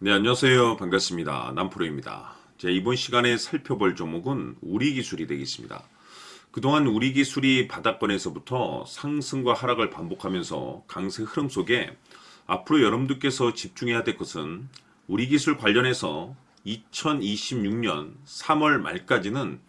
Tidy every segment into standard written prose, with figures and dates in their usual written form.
네, 안녕하세요. 반갑습니다. 남프로입니다. 이번 시간에 살펴볼 종목은 우리기술이 되겠습니다. 그동안 우리기술이 바닥권에서부터 상승과 하락을 반복하면서 강세 흐름 속에 앞으로 여러분들께서 집중해야 될 것은 우리기술 관련해서 2026년 3월 말까지는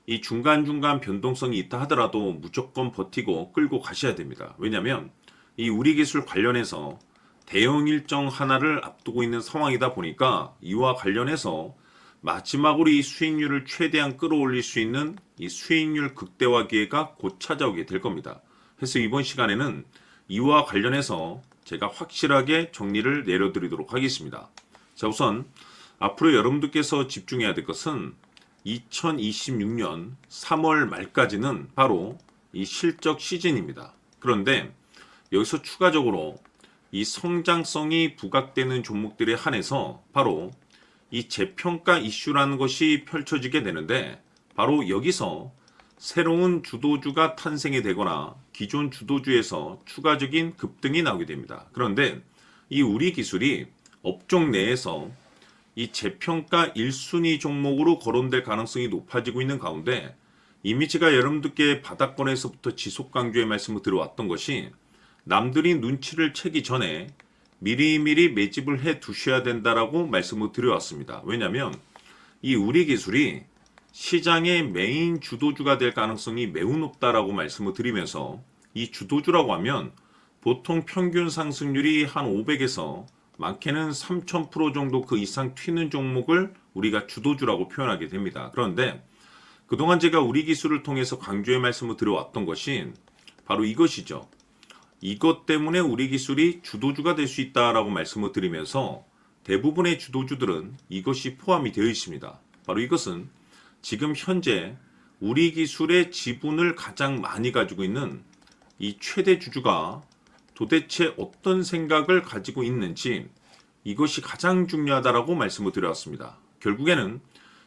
이 중간중간 변동성이 있다 하더라도 무조건 버티고 끌고 가셔야 됩니다. 왜냐하면 이 우리기술 관련해서 대형 일정 하나를 앞두고 있는 상황이다 보니까 이와 관련해서 마지막으로 이 수익률을 최대한 끌어올릴 수 있는 이 수익률 극대화 기회가 곧 찾아오게 될 겁니다. 그래서 이번 시간에는 이와 관련해서 제가 확실하게 정리를 내려드리도록 하겠습니다. 자, 우선 앞으로 여러분들께서 집중해야 될 것은 2026년 3월 말까지는 바로 이 실적 시즌입니다. 그런데 여기서 추가적으로 이 성장성이 부각되는 종목들에 한해서 바로 이 재평가 이슈라는 것이 펼쳐지게 되는데, 바로 여기서 새로운 주도주가 탄생이 되거나 기존 주도주에서 추가적인 급등이 나오게 됩니다. 그런데 이 우리 기술이 업종 내에서 이 재평가 1순위 종목으로 거론될 가능성이 높아지고 있는 가운데, 이미 제가 여러분들께 바닥권에서부터 지속 강조의 말씀을 드려왔던 것이 남들이 눈치를 채기 전에 미리미리 매집을 해 두셔야 된다라고 말씀을 드려왔습니다. 왜냐하면 이 우리 기술이 시장의 메인 주도주가 될 가능성이 매우 높다라고 말씀을 드리면서, 이 주도주라고 하면 보통 평균 상승률이 한 500에서 많게는 3000% 정도 그 이상 튀는 종목을 우리가 주도주라고 표현하게 됩니다. 그런데 그동안 제가 우리 기술을 통해서 강조의 말씀을 드려왔던 것이 바로 이것이죠. 이것 때문에 우리 기술이 주도주가 될 수 있다라고 말씀을 드리면서 대부분의 주도주들은 이것이 포함이 되어 있습니다. 바로 이것은 지금 현재 우리 기술의 지분을 가장 많이 가지고 있는 이 최대 주주가 도대체 어떤 생각을 가지고 있는지, 이것이 가장 중요하다라고 말씀을 드렸습니다. 결국에는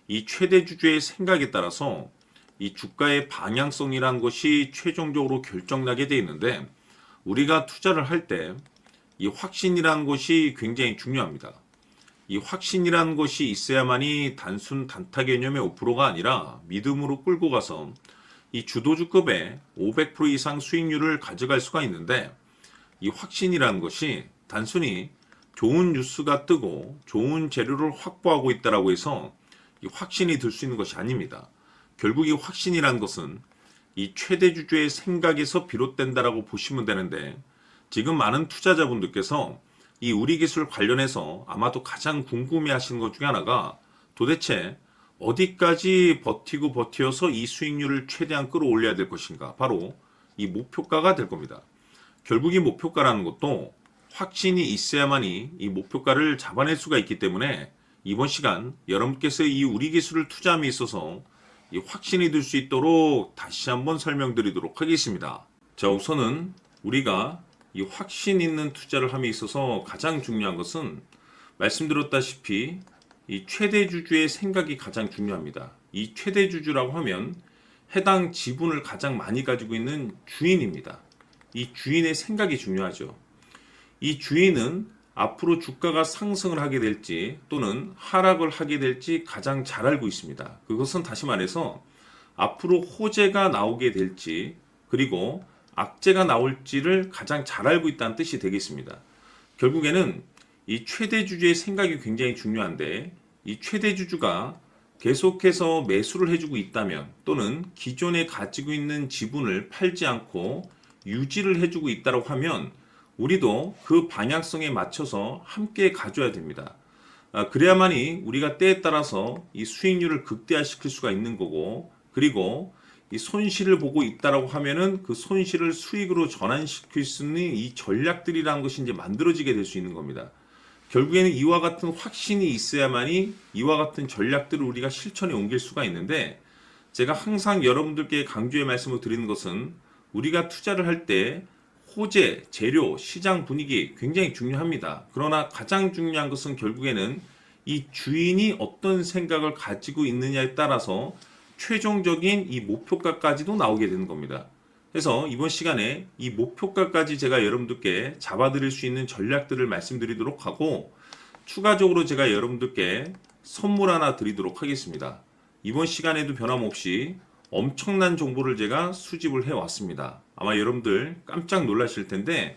이 최대 주주의 생각에 따라서 이 주가의 방향성이라는 것이 최종적으로 결정나게 되어 있는데, 우리가 투자를 할 때 이 확신이라는 것이 굉장히 중요합니다. 이 확신이라는 것이 있어야만이 단순 단타 개념의 5%가 아니라 믿음으로 끌고 가서 이 주도주급의 500% 이상 수익률을 가져갈 수가 있는데, 이 확신이라는 것이 단순히 좋은 뉴스가 뜨고 좋은 재료를 확보하고 있다라고 해서 이 확신이 들 수 있는 것이 아닙니다. 결국 이 확신이라는 것은 이 최대 주주의 생각에서 비롯된다라고 보시면 되는데, 지금 많은 투자자분들께서 이 우리 기술 관련해서 아마도 가장 궁금해 하시는 것 중에 하나가 도대체 어디까지 버티고 버티어서 이 수익률을 최대한 끌어올려야 될 것인가, 바로 이 목표가가 될 겁니다. 결국 이 목표가라는 것도 확신이 있어야만이 이 목표가를 잡아낼 수가 있기 때문에 이번 시간 여러분께서 이 우리 기술을 투자함에 있어서 이 확신이 들 수 있도록 다시 한번 설명드리도록 하겠습니다. 자, 우선은 우리가 이 확신 있는 투자를 함에 있어서 가장 중요한 것은 말씀드렸다시피 이 최대 주주의 생각이 가장 중요합니다. 이 최대 주주라고 하면 해당 지분을 가장 많이 가지고 있는 주인입니다. 이 주인의 생각이 중요하죠. 이 주인은 앞으로 주가가 상승을 하게 될지 또는 하락을 하게 될지 가장 잘 알고 있습니다. 그것은 다시 말해서 앞으로 호재가 나오게 될지 그리고 악재가 나올지를 가장 잘 알고 있다는 뜻이 되겠습니다. 결국에는 이 최대 주주의 생각이 굉장히 중요한데, 이 최대 주주가 계속해서 매수를 해주고 있다면 또는 기존에 가지고 있는 지분을 팔지 않고 유지를 해주고 있다고 하면 우리도 그 방향성에 맞춰서 함께 가져야 됩니다. 그래야만이 우리가 때에 따라서 이 수익률을 극대화시킬 수가 있는 거고, 그리고 이 손실을 보고 있다라고 하면은 그 손실을 수익으로 전환시킬 수 있는 이 전략들이라는 것이 이제 만들어지게 될 수 있는 겁니다. 결국에는 이와 같은 확신이 있어야만이 이와 같은 전략들을 우리가 실천에 옮길 수가 있는데, 제가 항상 여러분들께 강조의 말씀을 드리는 것은 우리가 투자를 할 때 호재, 재료, 시장 분위기 굉장히 중요합니다. 그러나 가장 중요한 것은 결국에는 이 주인이 어떤 생각을 가지고 있느냐에 따라서 최종적인 이 목표가까지도 나오게 되는 겁니다. 그래서 이번 시간에 이 목표가까지 제가 여러분들께 잡아드릴 수 있는 전략들을 말씀드리도록 하고, 추가적으로 제가 여러분들께 선물 하나 드리도록 하겠습니다. 이번 시간에도 변함없이 엄청난 정보를 제가 수집을 해왔습니다. 아마 여러분들 깜짝 놀라실 텐데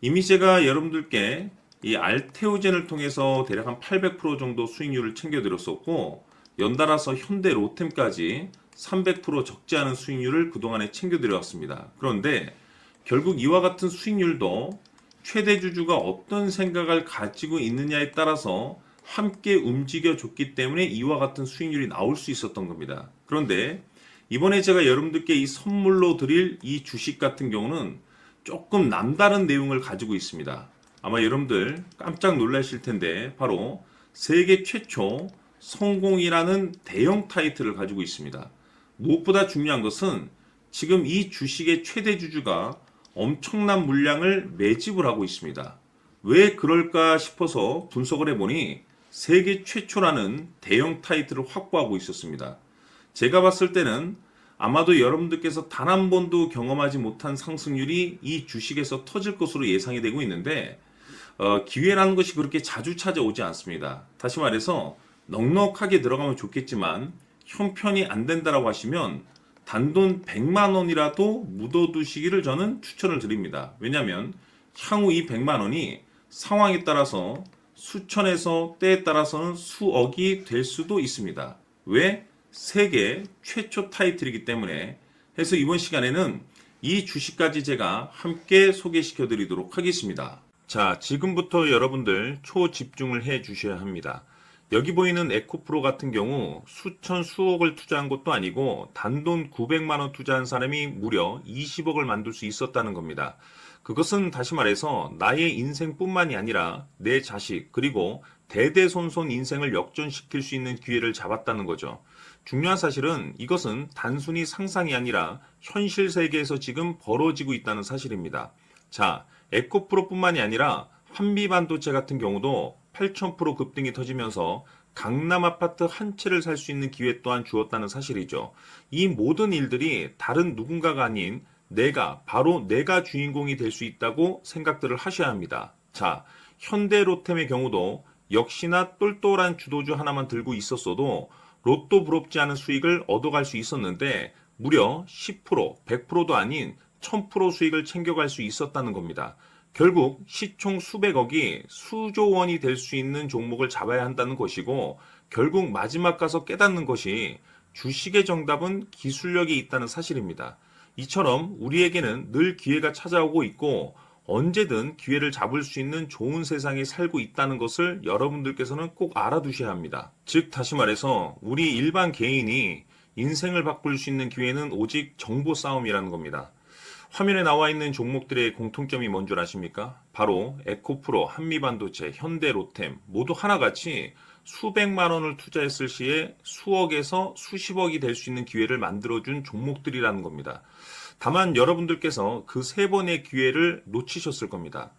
이미 제가 여러분들께 이 알테오젠을 통해서 대략 한 800% 정도 수익률을 챙겨드렸었고 연달아서 현대 로템까지 300% 적지 않은 수익률을 그동안에 챙겨드려왔습니다. 그런데 결국 이와 같은 수익률도 최대 주주가 어떤 생각을 가지고 있느냐에 따라서 함께 움직여줬기 때문에 이와 같은 수익률이 나올 수 있었던 겁니다. 그런데 이번에 제가 여러분들께 이 선물로 드릴 이 주식 같은 경우는 조금 남다른 내용을 가지고 있습니다. 아마 여러분들 깜짝 놀라실 텐데 바로 세계 최초 성공이라는 대형 타이틀을 가지고 있습니다. 무엇보다 중요한 것은 지금 이 주식의 최대 주주가 엄청난 물량을 매집을 하고 있습니다. 왜 그럴까 싶어서 분석을 해보니 세계 최초라는 대형 타이틀을 확보하고 있었습니다. 제가 봤을 때는 아마도 여러분들께서 단 한 번도 경험하지 못한 상승률이 이 주식에서 터질 것으로 예상이 되고 있는데 기회라는 것이 그렇게 자주 찾아오지 않습니다. 다시 말해서 넉넉하게 들어가면 좋겠지만 형편이 안 된다라고 하시면 단돈 100만 원이라도 묻어두시기를 저는 추천을 드립니다. 왜냐하면 향후 이 100만 원이 상황에 따라서 수천에서 때에 따라서는 수억이 될 수도 있습니다. 왜? 세계 최초 타이틀이기 때문에. 해서 이번 시간에는 이 주식까지 제가 함께 소개시켜 드리도록 하겠습니다. 자, 지금부터 여러분들 초집중을 해 주셔야 합니다. 여기 보이는 에코프로 같은 경우 수천 수억을 투자한 것도 아니고 단돈 900만 원 투자한 사람이 무려 20억을 만들 수 있었다는 겁니다. 그것은 다시 말해서 나의 인생뿐만이 아니라 내 자식 그리고 대대손손 인생을 역전시킬 수 있는 기회를 잡았다는 거죠. 중요한 사실은 이것은 단순히 상상이 아니라 현실 세계에서 지금 벌어지고 있다는 사실입니다. 자, 에코프로뿐만이 아니라 한미반도체 같은 경우도 8,000% 급등이 터지면서 강남 아파트 한 채를 살 수 있는 기회 또한 주었다는 사실이죠. 이 모든 일들이 다른 누군가가 아닌 바로 내가 주인공이 될 수 있다고 생각들을 하셔야 합니다. 자, 현대로템의 경우도 역시나 똘똘한 주도주 하나만 들고 있었어도 로또 부럽지 않은 수익을 얻어갈 수 있었는데 무려 10%, 100%도 아닌 1000% 수익을 챙겨갈 수 있었다는 겁니다. 결국 시총 수백억이 수조 원이 될 수 있는 종목을 잡아야 한다는 것이고 결국 마지막 가서 깨닫는 것이 주식의 정답은 기술력이 있다는 사실입니다. 이처럼 우리에게는 늘 기회가 찾아오고 있고 언제든 기회를 잡을 수 있는 좋은 세상에 살고 있다는 것을 여러분들께서는 꼭 알아두셔야 합니다. 즉 다시 말해서 우리 일반 개인이 인생을 바꿀 수 있는 기회는 오직 정보 싸움이라는 겁니다. 화면에 나와 있는 종목들의 공통점이 뭔 줄 아십니까? 바로 에코프로, 한미반도체, 현대로템 모두 하나같이 수백만 원을 투자했을 시에 수억에서 수십억이 될 수 있는 기회를 만들어준 종목들이라는 겁니다. 다만 여러분들께서 그 세 번의 기회를 놓치셨을 겁니다.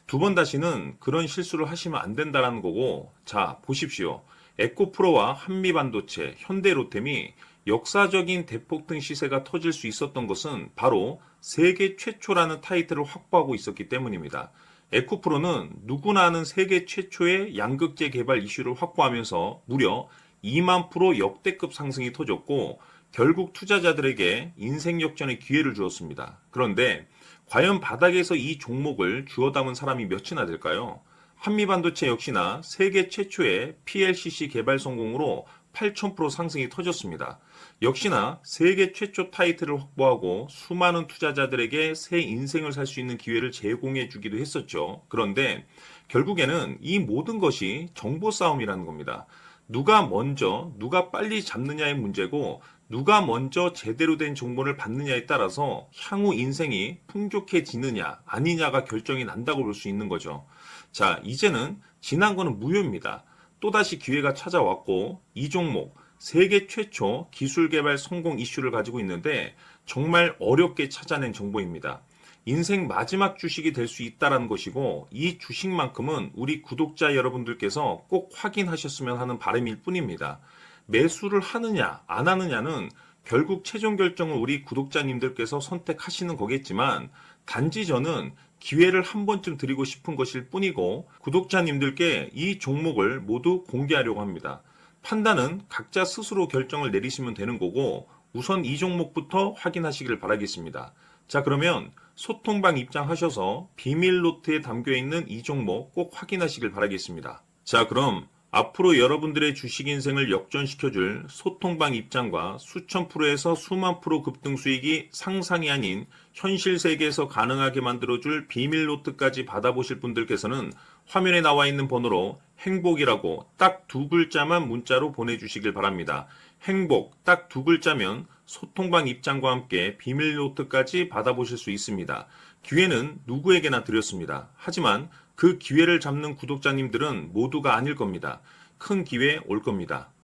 두 번 다시는 그런 실수를 하시면 안 된다는 거고, 자, 보십시오. 에코프로와 한미반도체, 현대로템이 역사적인 대폭등 시세가 터질 수 있었던 것은 바로 세계 최초라는 타이틀을 확보하고 있었기 때문입니다. 에코프로는 누구나 아는 세계 최초의 양극재 개발 이슈를 확보하면서 무려 2만 프로 역대급 상승이 터졌고 결국 투자자들에게 인생 역전의 기회를 주었습니다. 그런데 과연 바닥에서 이 종목을 주워 담은 사람이 몇이나 될까요? 한미반도체 역시나 세계 최초의 PLCC 개발 성공으로 8,000% 상승이 터졌습니다. 역시나 세계 최초 타이틀을 확보하고 수많은 투자자들에게 새 인생을 살 수 있는 기회를 제공해 주기도 했었죠. 그런데 결국에는 이 모든 것이 정보 싸움이라는 겁니다. 누가 먼저, 누가 빨리 잡느냐의 문제고 누가 먼저 제대로 된 정보를 받느냐에 따라서 향후 인생이 풍족해지느냐 아니냐가 결정이 난다고 볼 수 있는 거죠. 자, 이제는 지난 거는 무효입니다. 또다시 기회가 찾아왔고 이 종목 세계 최초 기술 개발 성공 이슈를 가지고 있는데 정말 어렵게 찾아낸 정보입니다. 인생 마지막 주식이 될 수 있다는 것이고 이 주식만큼은 우리 구독자 여러분들께서 꼭 확인하셨으면 하는 바람일 뿐입니다. 매수를 하느냐 안 하느냐는 결국 최종 결정을 우리 구독자님들께서 선택하시는 거겠지만 단지 저는 기회를 한 번쯤 드리고 싶은 것일 뿐이고 구독자님들께 이 종목을 모두 공개하려고 합니다. 판단은 각자 스스로 결정을 내리시면 되는 거고 우선 이 종목부터 확인하시길 바라겠습니다. 자, 그러면 소통방 입장하셔서 비밀 노트에 담겨 있는 이 종목 꼭 확인하시길 바라겠습니다. 자, 그럼 앞으로 여러분들의 주식 인생을 역전시켜줄 소통방 입장과 수천 프로에서 수만 프로 급등 수익이 상상이 아닌 현실 세계에서 가능하게 만들어줄 비밀 노트까지 받아보실 분들께서는 화면에 나와 있는 번호로 행복이라고 딱 두 글자만 문자로 보내주시길 바랍니다. 행복 딱 두 글자면 소통방 입장과 함께 비밀 노트까지 받아보실 수 있습니다. 기회는 누구에게나 드렸습니다. 하지만 그 기회를 잡는 구독자님들은 모두가 아닐 겁니다. 큰 기회 올 겁니다.